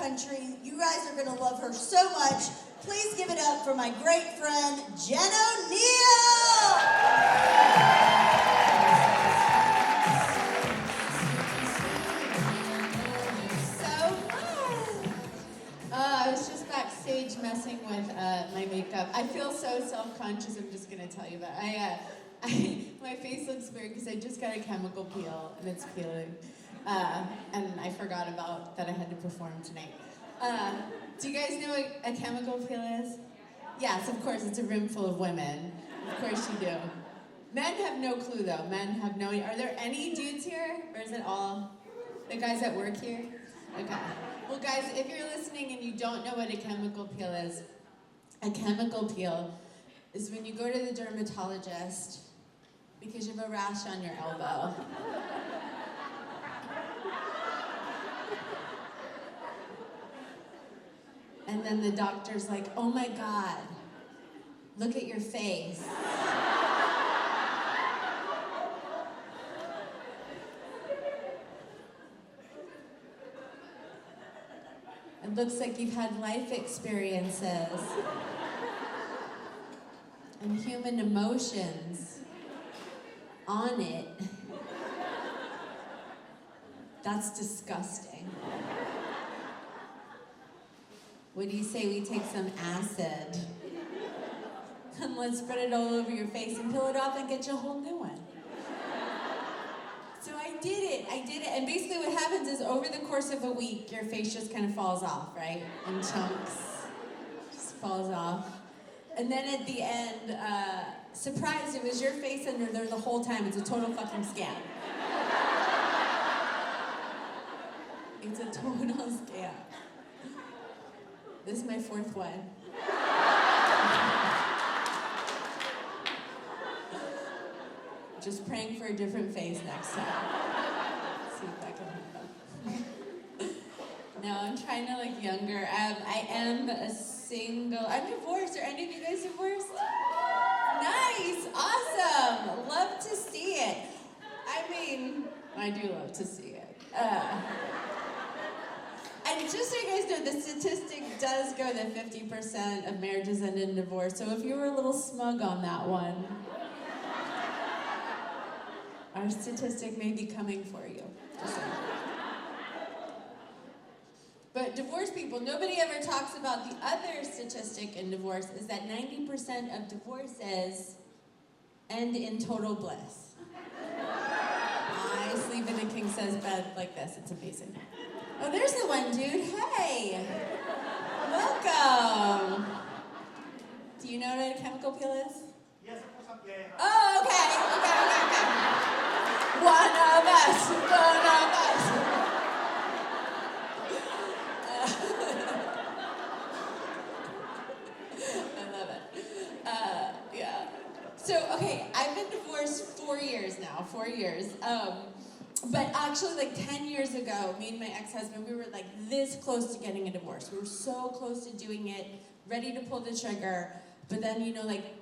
country. You guys are gonna love her so much. Please give it up for my great friend, Jen O'Neill! I was just backstage messing with my makeup. I feel so self-conscious, I'm just gonna tell you that. My face looks weird because I just got a chemical peel and it's peeling. And I forgot about that I had to perform tonight. Do you guys know what a chemical peel is? Yes, of course, it's a room full of women. Of course you do. Men have no clue though. Men have no, are there any dudes here? Or is it all the guys that work here? Okay. Well guys, if you're listening and you don't know what a chemical peel is, a chemical peel is when you go to the dermatologist because you have a rash on your elbow. And then the doctor's like, oh my God, look at your face. It looks like you've had life experiences and human emotions on it. That's disgusting. What do you say we take some acid and let's spread it all over your face and peel it off and get you a whole new one? So I did it, and basically what happens is over the course of a week, your face just kind of falls off, right? In chunks, just falls off. And then at the end, surprise, it was your face under there the whole time. It's a total fucking scam. It's a total scam. This is my fourth one. Just praying for a different face next time. See if that can happen. No, I'm trying to look younger. I am a single. I'm divorced. Are any of you guys divorced? Nice, awesome. Love to see it. I mean, I do love to see it. And just so you guys know, the statistic does go that 50% of marriages end in divorce. So if you were a little smug on that one, our statistic may be coming for you. Just saying. But divorced people, nobody ever talks about the other statistic in divorce is that 90% of divorces end in total bliss. I sleep in a king-size bed like this. It's amazing. Oh, there's the one dude. Hey! Welcome! Do you know what a chemical peel is? Yes, of course. Yeah. Oh, okay. One of us. I love it. Yeah. So, okay, I've been divorced 4 years now. 4 years. But actually, like 10 years ago, me and my ex-husband, we were like this close to getting a divorce. We were so close to doing it, ready to pull the trigger. But then, you know, like,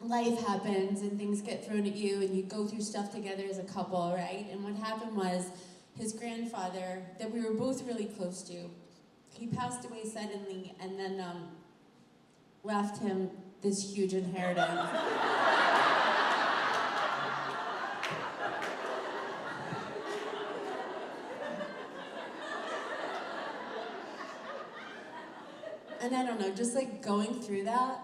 life happens and things get thrown at you and you go through stuff together as a couple, right? And what happened was his grandfather, that we were both really close to, he passed away suddenly and then left him this huge inheritance. And I don't know, just like going through that.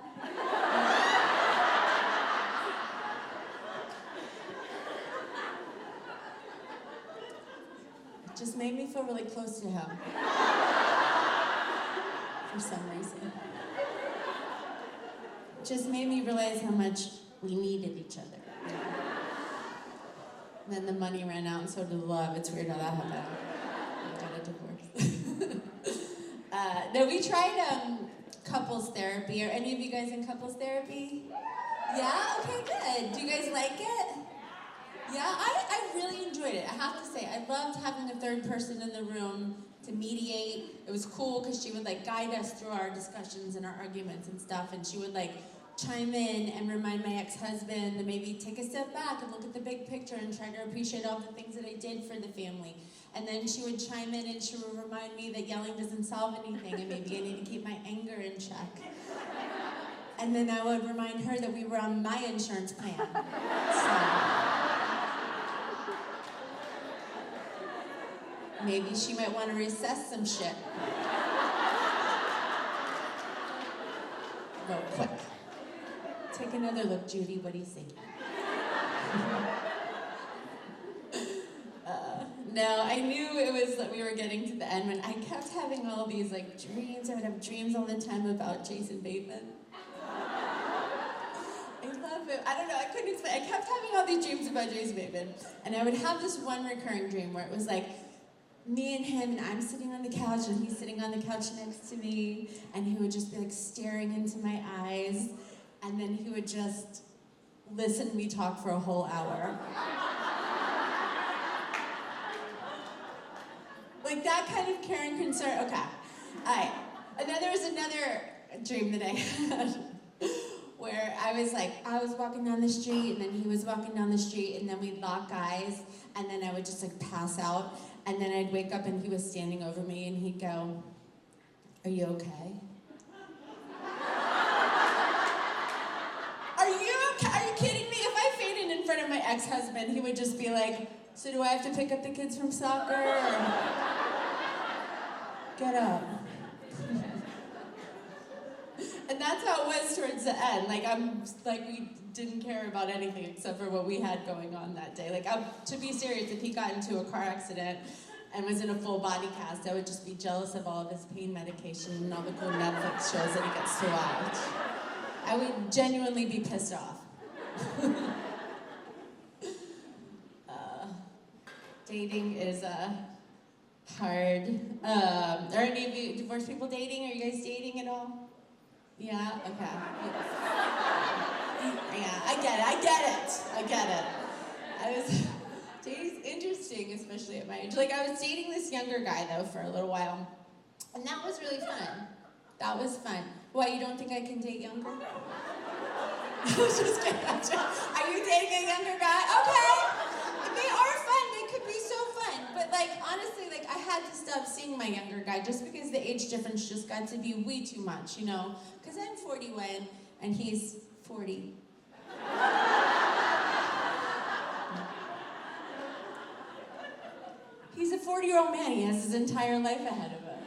It just made me feel really close to him. For some reason. It just made me realize how much we needed each other. And then the money ran out and so did the love. It's weird how that happened. I got a divorce. No, we tried couples therapy. Are any of you guys in couples therapy? Yeah? Okay, good. Do you guys like it? Yeah, I really enjoyed it. I have to say, I loved having a third person in the room to mediate. It was cool because she would like guide us through our discussions and our arguments and stuff, and she would like chime in and remind my ex-husband to maybe take a step back and look at the big picture and try to appreciate all the things that I did for the family. And then she would chime in and she would remind me that yelling doesn't solve anything and maybe I need to keep my anger in check. And then I would remind her that we were on my insurance plan. So maybe she might want to reassess some shit. Real quick. Take another look, Judy. What do you think? No, I knew it was that we were getting to the end when I kept having all these like dreams. I would have dreams all the time about Jason Bateman. I love him. I don't know, I couldn't explain. I kept having all these dreams about Jason Bateman. And I would have this one recurring dream where it was like me and him, and I'm sitting on the couch, and he's sitting on the couch next to me, and he would just be like staring into my eyes, and then he would just listen to me talk for a whole hour. Like that kind of care and concern. Okay. All right. And then there was another dream that I had where I was walking down the street and then he was walking down the street and then we'd lock eyes and then I would just like pass out and then I'd wake up and he was standing over me and he'd go, "Are you okay? Are you okay? Are you kidding me?" If I fainted in front of my ex-husband, he would just be like, "So do I have to pick up the kids from soccer? Or get up?" And that's how it was towards the end. We didn't care about anything except for what we had going on that day. To be serious, if he got into a car accident and was in a full body cast, I would just be jealous of all of his pain medication and all the cool Netflix shows that he gets to watch. I would genuinely be pissed off. Dating is hard. Are any of you divorced people dating? Are you guys dating at all? Yeah? Okay. Yeah, I get it. Dating's interesting, especially at my age. I was dating this younger guy, though, for a little while. And that was really fun. That was fun. Why, you don't think I can date younger? I was just kidding. Are you dating a younger guy? Okay. They are fun. They could be so fun. But honestly, I had to stop seeing my younger guy just because the age difference just got to be way too much, you know? Because I'm 41 and he's 40. He's a 40-year-old man. He has his entire life ahead of him.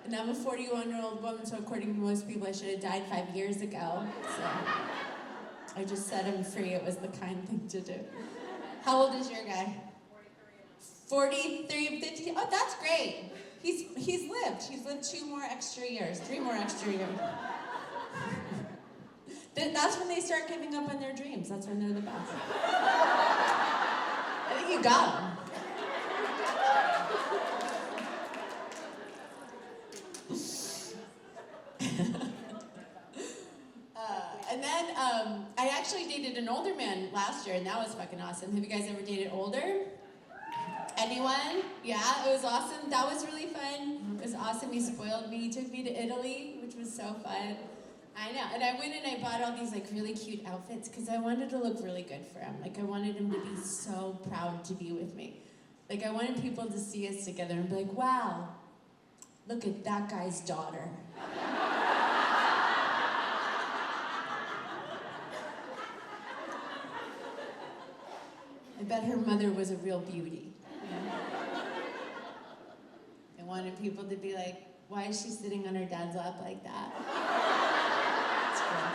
And I'm a 41-year-old woman, so according to most people, I should have died 5 years ago. So I just set him free. It was the kind thing to do. How old is your guy? 43, 50. Oh, that's great. He's lived. He's lived 3 more extra years. That's when they start giving up on their dreams. That's when they're the best. I think you got them. And then I actually dated an older man last year, and that was fucking awesome. Have you guys ever dated older? Anyone? Yeah, it was awesome. That was really fun. It was awesome. He spoiled me. He took me to Italy, which was so fun. I know. And I went and I bought all these really cute outfits because I wanted to look really good for him. I wanted him to be so proud to be with me. I wanted people to see us together and be like, "Wow, look at that guy's daughter." I bet her mother was a real beauty. I wanted people to be like, "Why is she sitting on her dad's lap like that?" It's cool.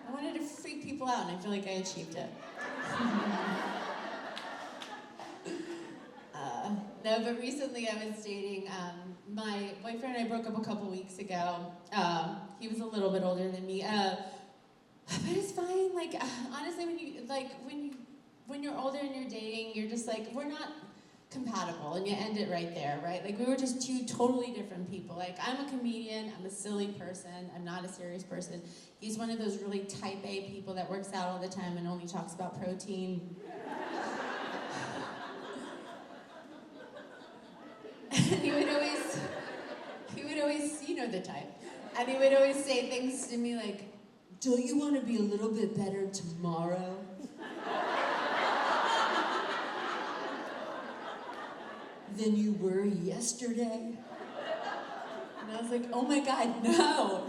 I wanted to freak people out, and I feel like I achieved it. No, but recently I was dating, my boyfriend and I broke up a couple weeks ago. He was a little bit older than me. But it's fine. Honestly, when you're older and you're dating, you're just we're not compatible, and you end it right there, right? We were just 2 totally different people. I'm a comedian, I'm a silly person, I'm not a serious person. He's one of those really type A people that works out all the time and only talks about protein. And he would always, you know the type. And he would always say things to me like, "Don't you want to be a little bit better tomorrow?" than you were yesterday? And I was like, oh my God, no.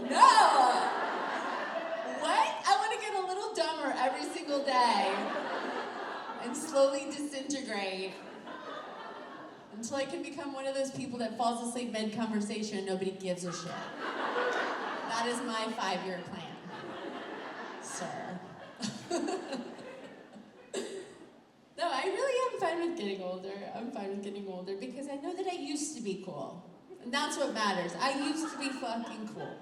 What? I want to get a little dumber every single day and slowly disintegrate until I can become one of those people that falls asleep mid-conversation and nobody gives a shit. That is my 5-year plan, sir. No, I really am fine with getting older. I'm fine with getting older because I know that I used to be cool. And that's what matters. I used to be fucking cool.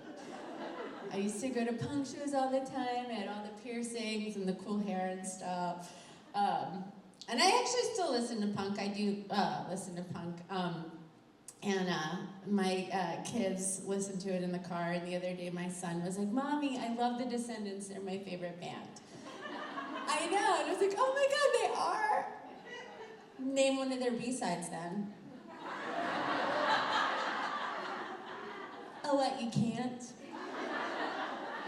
I used to go to punk shows all the time. I had all the piercings and the cool hair and stuff. And I actually still listen to punk. I do listen to punk. My kids listen to it in the car. And the other day my son was like, Mommy, I love the Descendants. They're my favorite band. I know. And I was like, oh my God, they are. Name one of their B-sides then. Oh, what, you can't?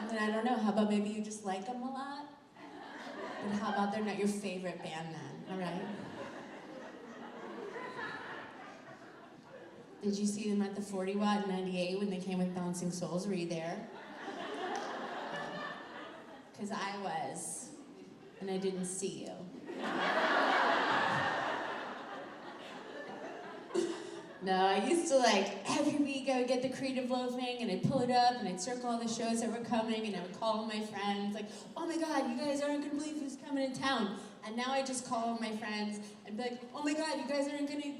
And then I don't know, how about maybe you just like them a lot? But how about they're not your favorite band then, all right? Did you see them at the 40 Watt in 98 when they came with Bouncing Souls? Were you there? Because I was, and I didn't see you. No, I used to every week I would get the Creative Loafing and I'd pull it up and I'd circle all the shows that were coming and I would call all my friends like, oh my God, you guys aren't gonna believe who's coming to town. And now I just call all my friends and be like, oh my God, you guys aren't gonna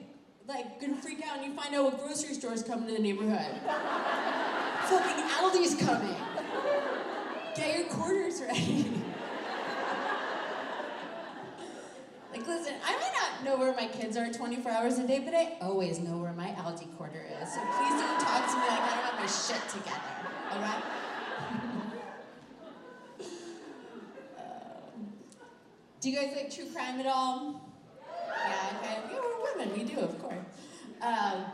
freak out and you find out what grocery store's coming to the neighborhood. Fucking Aldi's coming. Get your quarters ready. Listen, I may not know where my kids are 24 hours a day, but I always know where my Aldi quarter is. So please don't talk to me like I don't have my shit together, all right? Do you guys like true crime at all? Yeah, okay. Yeah, we're women, we do, of course. I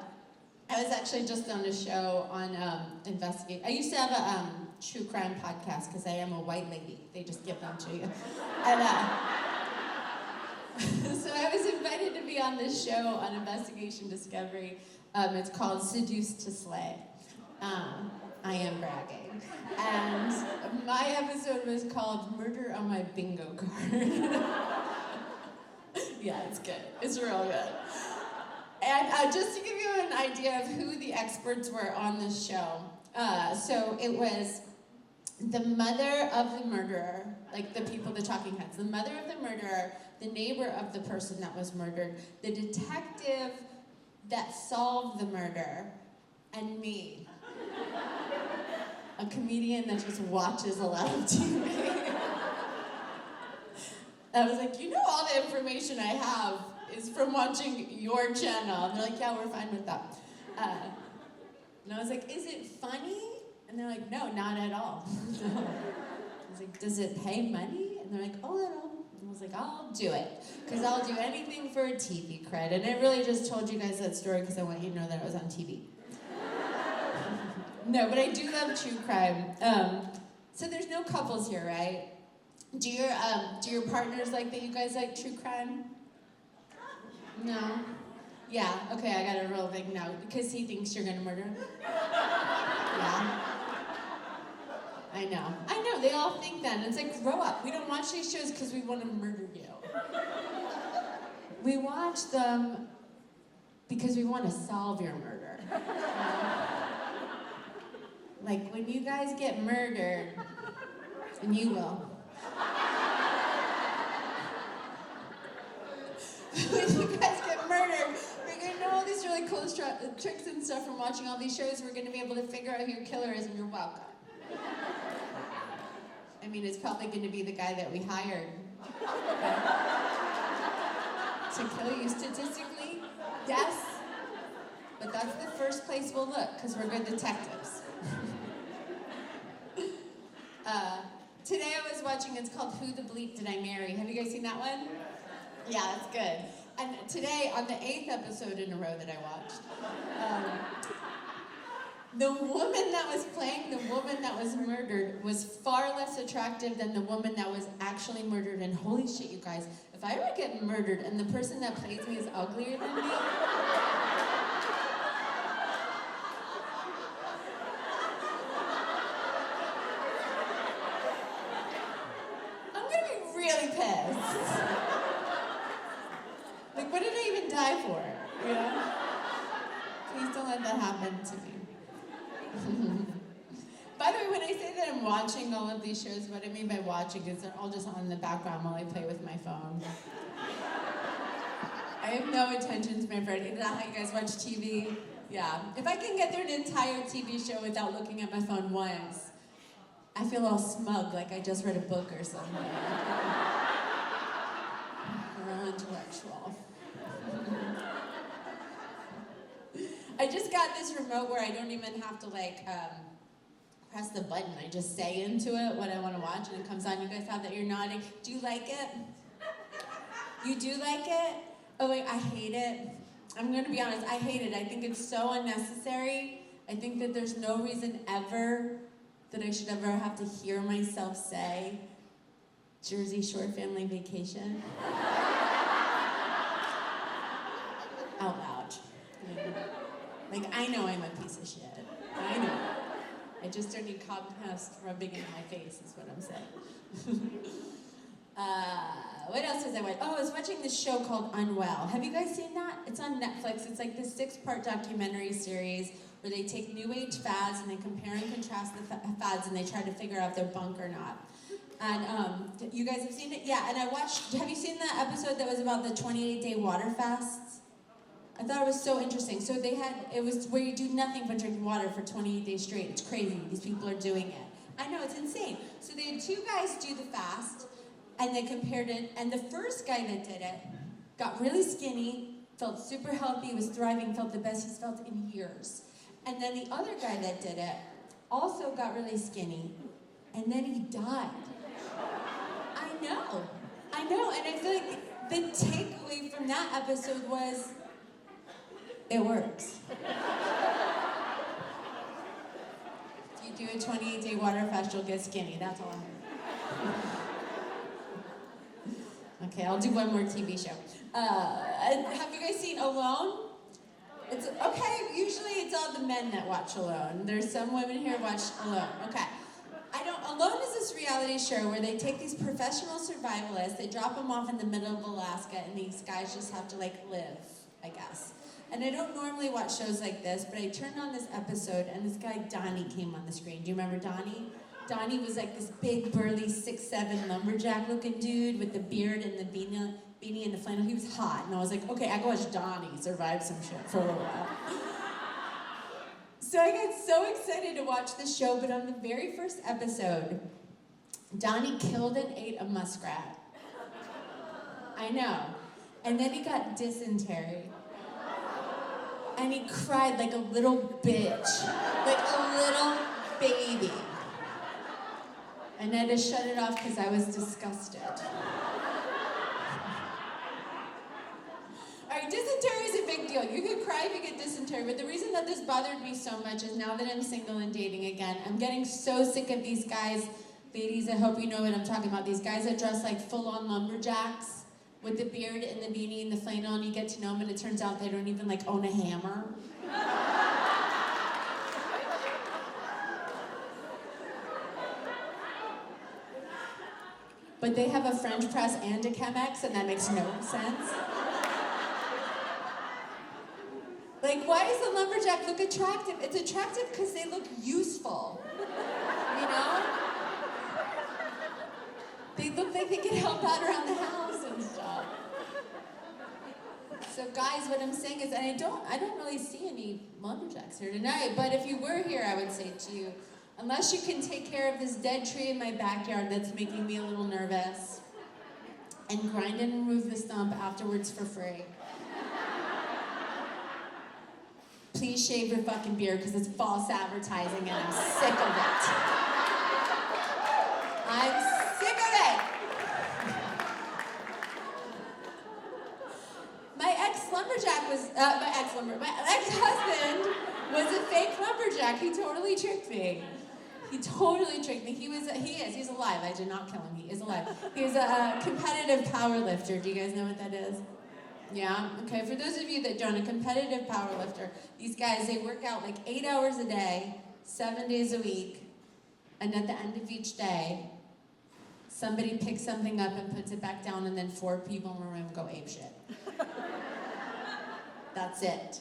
was actually just on a show on Investigate. I used to have a true crime podcast because I am a white lady. They just give them to you. And, so I was invited to be on this show on Investigation Discovery. It's called Seduced to Slay. I am bragging. And my episode was called Murder on My Bingo Card. Yeah, it's good. It's real good. And just to give you an idea of who the experts were on this show, so it was the mother of the murderer, the people, the talking heads, the mother of the murderer, the neighbor of the person that was murdered, the detective that solved the murder, and me. A comedian that just watches a lot of TV. I was like, all the information I have is from watching your channel. And they're like, yeah, we're fine with that. And I was like, is it funny? And they're like, no, not at all. No. I was like, does it pay money? And they're like, a little. And I was like, I'll do it. Because I'll do anything for a TV cred. And I really just told you guys that story because I want you to know that I was on TV. No, but I do love true crime. So there's no couples here, right? Do your partners like that you guys like true crime? No? Yeah, okay, I got a real big no. Because he thinks you're gonna murder him? Yeah. I know, they all think that. And it's like, grow up. We don't watch these shows because we want to murder you. We watch them because we want to solve your murder. Like, when you guys get murdered, and you will. When you guys get murdered, we're going to know all these really cool tricks and stuff from watching all these shows. We're going to be able to figure out who your killer is, and you're welcome. I mean, it's probably going to be the guy that we hired to kill you statistically. Yes. But that's the first place we'll look, because we're good detectives. Today I was watching, it's called Who the Bleep Did I Marry? Have you guys seen that one? Yeah, it's good. And today, on the 8th episode in a row that I watched, the woman that was playing the woman that was murdered was far less attractive than the woman that was actually murdered. And holy shit, you guys, if I ever get murdered and the person that plays me is uglier than me, die for it, you know? Please don't let that happen to me. By the way, when I say that I'm watching all of these shows, what I mean by watching is they're all just on in the background while I play with my phone. I have no attention span for it. Is that how you guys watch TV? Yeah. If I can get through an entire TV show without looking at my phone once, I feel all smug, like I just read a book or something. Or all intellectual. I just got this remote where I don't even have to press the button. I just say into it what I want to watch and it comes on. You guys have that? You're nodding. Do you like it? You do like it? Oh wait, I hate it. I'm gonna be honest, I hate it. I think it's so unnecessary. I think that there's no reason ever that I should ever have to hear myself say Jersey Shore Family Vacation. Out loud. Like, I know I'm a piece of shit. I know. I just don't need Comcast rubbing in my face, is what I'm saying. What else was I watching? Oh, I was watching this show called Unwell. Have you guys seen that? It's on Netflix. It's like this 6-part documentary series where they take new age fads and they compare and contrast the fads and they try to figure out if they're bunk or not. And you guys have seen it? Yeah, and I watched, have you seen that episode that was about the 28-day water fasts? I thought it was so interesting. So it was where you do nothing but drink water for 28 days straight. It's crazy. These people are doing it. I know, it's insane. So they had 2 guys do the fast, and they compared it, and the first guy that did it got really skinny, felt super healthy, was thriving, felt the best he's felt in years. And then the other guy that did it also got really skinny, and then he died. I know, and I feel like the takeaway from that episode was, it works. If you do a 28-day water fast, you'll get skinny. That's all I heard. Okay, I'll do one more TV show. Have you guys seen Alone? It's okay. Usually it's all the men that watch Alone. There's some women here who watch Alone. Okay. Alone is this reality show where they take these professional survivalists, they drop them off in the middle of Alaska, and these guys just have to live, I guess. And I don't normally watch shows like this, but I turned on this episode, and this guy Donnie came on the screen. Do you remember Donnie? Donnie was like this big, burly, 6'7" lumberjack-looking dude with the beard and the beanie and the flannel. He was hot, and I was like, okay, I can watch Donnie survive some shit for a little while. So I got so excited to watch the show, but on the very first episode, Donnie killed and ate a muskrat. I know. And then he got dysentery. And he cried like a little bitch, like a little baby. And I had to shut it off because I was disgusted. All right, dysentery is a big deal. You can cry if you get dysentery, but the reason that this bothered me so much is now that I'm single and dating again, I'm getting so sick of these guys. Ladies, I hope you know what I'm talking about. These guys that dress like full-on lumberjacks with the beard and the beanie and the flannel, and you get to know them, and it turns out they don't even own a hammer. But they have a French press and a Chemex, and that makes no sense. Why does the lumberjack look attractive? It's attractive because they look useful, you know? They look like they can help out around the house and stuff. So guys, what I'm saying is, and I don't really see any lumberjacks here tonight, but if you were here, I would say to you, unless you can take care of this dead tree in my backyard that's making me a little nervous, and grind and remove the stump afterwards for free, please shave your fucking beard because it's false advertising and I'm sick of it. I'm sick of it. My ex-husband was a fake lumberjack. He totally tricked me. He's alive. I did not kill him. He is alive. He's a competitive power lifter. Do you guys know what that is? Yeah? Okay, for those of you that don't, a competitive power lifter, these guys, they work out 8 hours a day, 7 days a week, and at the end of each day, somebody picks something up and puts it back down, and then 4 people in the room go apeshit. that's it.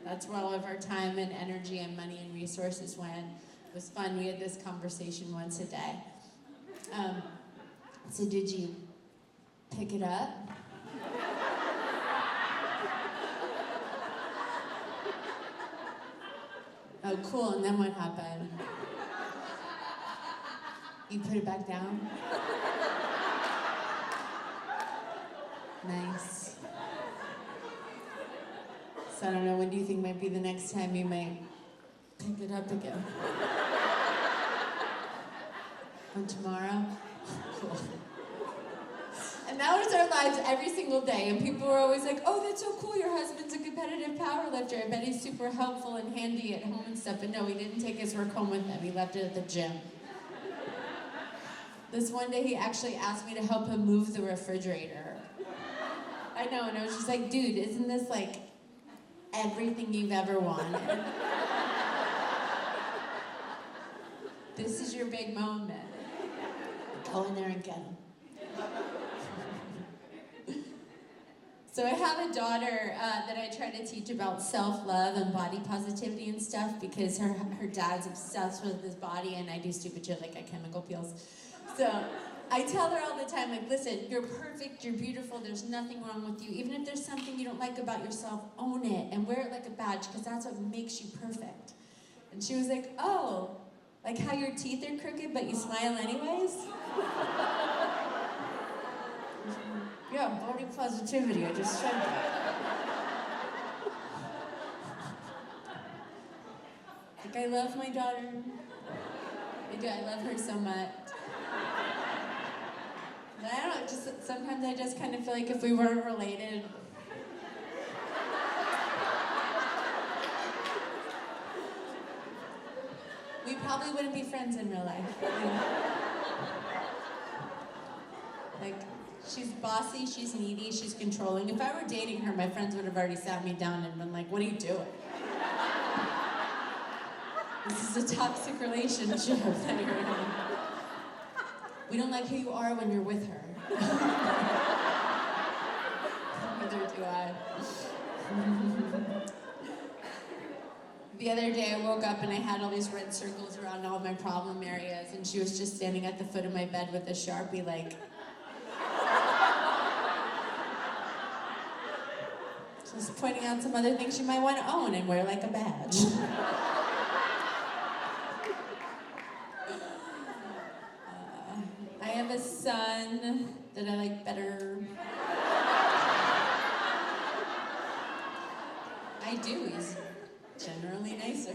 That's where all of our time and energy and money and resources went. It was fun. We had this conversation once a day. So did you pick it up? Oh, cool. And then what happened? You put it back down? Nice. So I don't know, when do you think might be the next time you might pick it up again? On tomorrow? Cool. And that was our lives every single day. And people were always like, oh, that's so cool, your husband's a competitive power lifter. I bet he's super helpful and handy at home and stuff. But no, he didn't take his work home with him. He left it at the gym. This one day, he actually asked me to help him move the refrigerator. I know, and I was just like, dude, isn't this like everything you've ever wanted? This is your big moment. Go in there and get him. So I have a daughter that I try to teach about self-love and body positivity and stuff because her dad's obsessed with his body and I do stupid shit like get chemical peels. So I tell her all the time, like, listen, you're perfect, you're beautiful, there's nothing wrong with you. Even if there's something you don't like about yourself, own it and wear it like a badge because that's what makes you perfect. And she was like, oh, like how your teeth are crooked but you smile anyways? Yeah, body positivity, I just said that. Like, I love my daughter. I do, I love her so much. But I don't know, just sometimes I just kind of feel like if we weren't related, we probably wouldn't be friends in real life. Like, she's bossy, she's needy, she's controlling. If I were dating her, my friends would have already sat me down and been like, what are you doing? This is a toxic relationship that you're in. We don't like who you are when you're with her. Neither do I. The other day I woke up and I had all these red circles around all my problem areas and she was just standing at the foot of my bed with a Sharpie like, just pointing out some other things you might want to own and wear like a badge. I have a son that I like better. I do, he's generally nicer.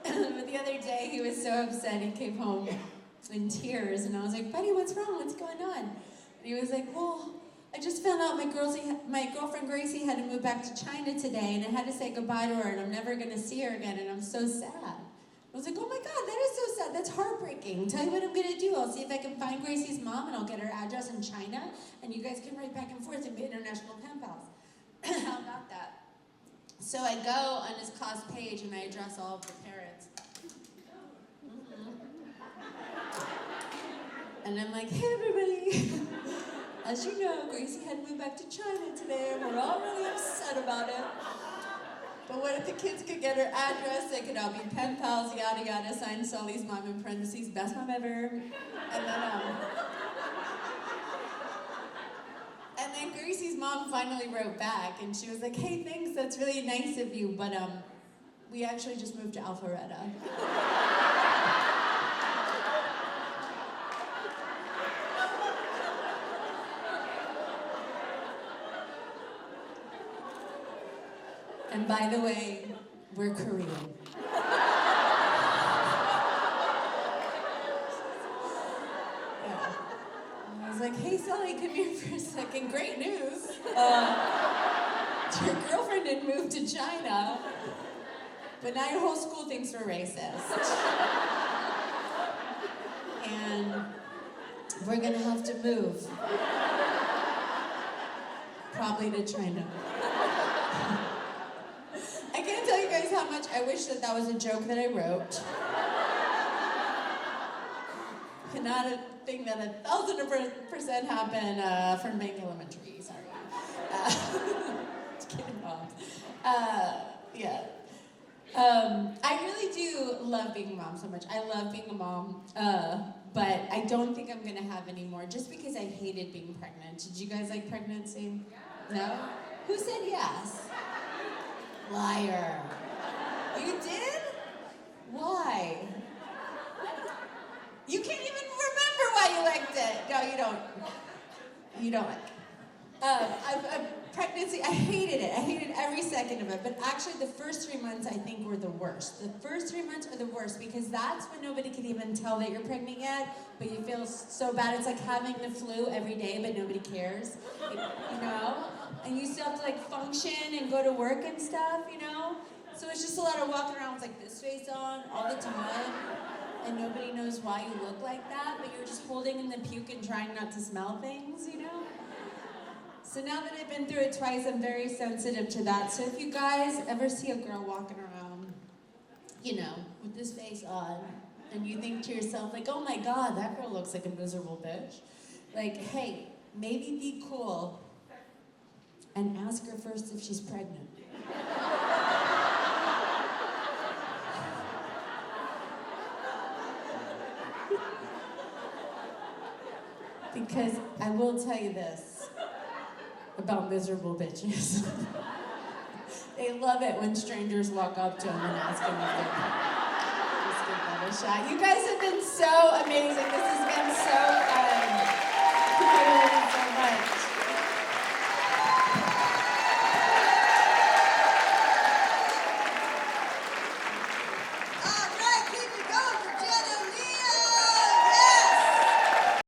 But the other day he was so upset, he came home in tears and I was like, buddy, what's wrong? What's going on? And he was like, well, I just found out my girlfriend Gracie had to move back to China today and I had to say goodbye to her and I'm never gonna see her again and I'm so sad. I was like, oh my God, that is so sad, that's heartbreaking. Tell you what I'm gonna do, I'll see if I can find Gracie's mom and I'll get her address in China and you guys can write back and forth and be international pen pals. How about that? So I go on his class page and I address all of the parents. And I'm like, hey everybody. As you know, Gracie had moved back to China today and we're all really upset about it. But what if the kids could get her address, they could all be pen pals, yada yada, sign Sully's mom in parentheses, best mom ever. And then Gracie's mom finally wrote back and she was like, hey, thanks, that's really nice of you, but we actually just moved to Alpharetta. And by the way, we're Korean. Yeah. I was like, hey, Sully, come here for a second. Great news. Your girlfriend didn't move to China, but now your whole school thinks we're racist. And we're gonna have to move. Probably to China. I can't tell you guys how much I wish that that was a joke that I wrote. And not a thing that 1,000% happened from Bank Elementary, sorry. Just kidding. Yeah. I really do love being a mom so much. I love being a mom, but I don't think I'm gonna have any more just because I hated being pregnant. Did you guys like pregnancy? No? Who said yes? Liar. You did? Why? You can't even remember why you liked it. No, you don't. You don't like it. Pregnancy, I hated it. I hated every second of it. But actually, the first 3 months, I think, were the worst. The first 3 months are the worst because that's when nobody can even tell that you're pregnant yet, but you feel so bad. It's like having the flu every day, but nobody cares, you know? And you still have to, like, function and go to work and stuff, you know? So it's just a lot of walking around with, like, this face on all the time, and nobody knows why you look like that, but you're just holding in the puke and trying not to smell things, you know? So now that I've been through it twice, I'm very sensitive to that. So if you guys ever see a girl walking around, you know, with this face on, and you think to yourself, like, oh my God, that girl looks like a miserable bitch. Like, hey, maybe be cool and ask her first if she's pregnant. Because I will tell you this about miserable bitches. They love it when strangers walk up to them and ask them if they're just give them a shot. You guys have been so amazing. This has been so fun.